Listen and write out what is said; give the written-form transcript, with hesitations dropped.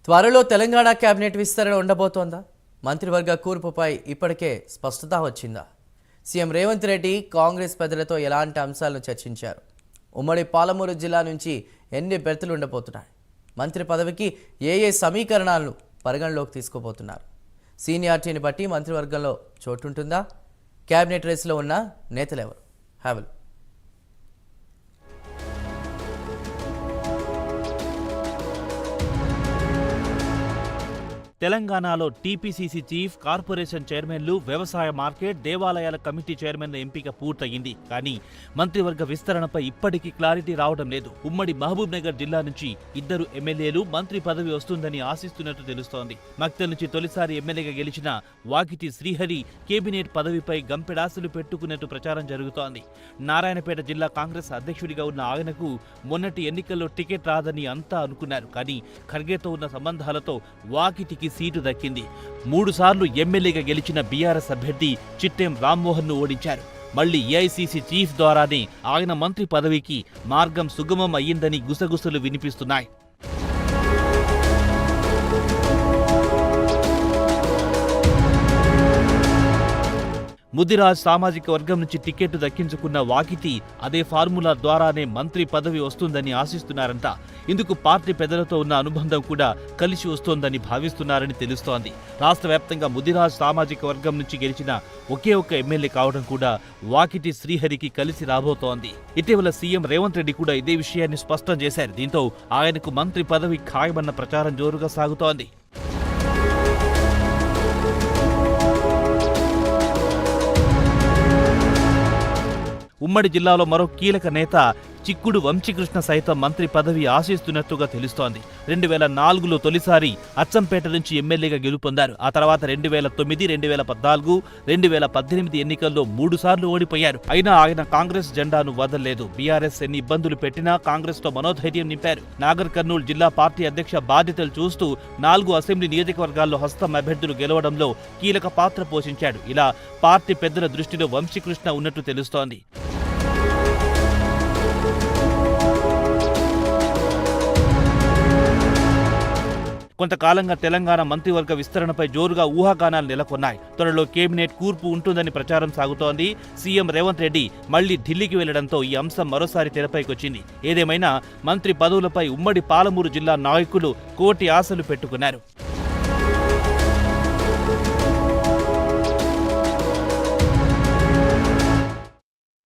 త్వరలో తెలంగాణ కేబినెట్ విస్తరణ ఉండబోతోందా? మంత్రివర్గ కూర్పుపై ఇప్పటికే స్పష్టత వచ్చిందా? సీఎం రేవంత్ రెడ్డి కాంగ్రెస్ పెద్దలతో ఎలాంటి అంశాలను చర్చించారు? ఉమ్మడి పాలమూరు జిల్లా నుంచి ఎన్ని బెర్తులు ఉండబోతున్నాయి? మంత్రి పదవికి ఏ సమీకరణాలను పరిగణలోకి తీసుకోబోతున్నారు? సీనియారిటీని బట్టి మంత్రివర్గంలో చోటుంటుందా? కేబినెట్ రేసులో ఉన్న నేతలెవరు? హ్యావెల్ తెలంగాణలో టీపీసీసీ చీఫ్, కార్పొరేషన్ చైర్మన్లు, వ్యవసాయ మార్కెట్, దేవాలయాల కమిటీ చైర్మన్ల ఎంపిక పూర్తయింది. కానీ మంత్రివర్గ విస్తరణపై ఇప్పటికీ క్లారిటీ రావడం లేదు. ఉమ్మడి మహబూబ్ నగర్ జిల్లా నుంచి 2 ఎమ్మెల్యేలు మంత్రి పదవి వస్తుందని ఆశిస్తున్నట్టు తెలుస్తోంది. మక్తల్ నుంచి తొలిసారి ఎమ్మెల్యేగా గెలిచిన వాకిటి శ్రీహరి కేబినెట్ పదవిపై గంపెడాసులు పెట్టుకున్నట్టు ప్రచారం జరుగుతోంది. నారాయణపేట జిల్లా కాంగ్రెస్ అధ్యక్షుడిగా ఉన్న ఆయనకు మొన్నటి ఎన్నికల్లో టికెట్ రాదని అంతా అనుకున్నారు. కానీ ఖర్గేతో ఉన్న సంబంధాలతో వాకిటికి సీటు దక్కింది. 3 సార్లు ఎమ్మెల్యేగా గెలిచిన బీఆర్ఎస్ అభ్యర్థి చిట్టెం రామ్మోహన్ ను ఓడించారు. మళ్లీ ఏఐసీసీ చీఫ్ ద్వారానే ఆయన మంత్రి పదవికి మార్గం సుగమం అయ్యిందని గుసగుసలు వినిపిస్తున్నాయి. ముదిరాజ్ సామాజిక వర్గం నుంచి టికెట్ దక్కించుకున్న వాకిటి అదే ఫార్ములా ద్వారానే మంత్రి పదవి వస్తుందని ఆశిస్తున్నారంట. ఇందుకు పార్టీ పెద్దలతో ఉన్న అనుబంధం కూడా కలిసి వస్తోందని భావిస్తున్నారని తెలుస్తోంది. రాష్ట్ర వ్యాప్తంగా ముదిరాజ్ సామాజిక వర్గం నుంచి గెలిచిన ఒకే ఒక్క ఎమ్మెల్యే కావడం కూడా వాకిటి శ్రీహరికి కలిసి రాబోతోంది. ఇటీవల సీఎం రేవంత్ రెడ్డి కూడా ఇదే విషయాన్ని స్పష్టం చేశారు. దీంతో ఆయనకు మంత్రి పదవి ఖాయమన్న ప్రచారం జోరుగా సాగుతోంది. ఉమ్మడి జిల్లాలో మరో కీలక నేత చిక్కుడు వంశీకృష్ణ సైతం మంత్రి పదవి ఆశిస్తున్నట్టుగా తెలుస్తోంది. 2004లో తొలిసారి అచ్చంపేట నుంచి ఎమ్మెల్యేగా గెలుపొందారు. ఆ తర్వాత 2009, 2014, 2018 ఎన్నికల్లో 3 సార్లు ఓడిపోయారు. అయినా ఆయన కాంగ్రెస్ జెండాను వదలలేదు. బీఆర్ఎస్ ఎన్ని ఇబ్బందులు పెట్టినా కాంగ్రెస్ తో మనోధైర్యం నింపారు. నాగర్ కర్నూలు జిల్లా పార్టీ అధ్యక్ష బాధ్యతలు చూస్తూ 4 అసెంబ్లీ నియోజకవర్గాల్లో హస్తం అభ్యర్థులు గెలవడంలో కీలక పాత్ర పోషించాడు. ఇలా పార్టీ పెద్దల దృష్టిలో వంశీకృష్ణ ఉన్నట్టు తెలుస్తోంది. కొంతకాలంగా తెలంగాణ మంత్రివర్గ విస్తరణపై జోరుగా ఊహాగానాలు నెలకొన్నాయి. త్వరలో కేబినెట్ కూర్పు ఉంటుందని ప్రచారం సాగుతోంది. సీఎం రేవంత్ రెడ్డి మళ్లీ ఢిల్లీకి వెళ్లడంతో ఈ అంశం మరోసారి తెరపైకొచ్చింది. ఏదేమైనా మంత్రి పదవులపై ఉమ్మడి పాలమూరు జిల్లా నాయకులు కోటి ఆశలు పెట్టుకున్నారు.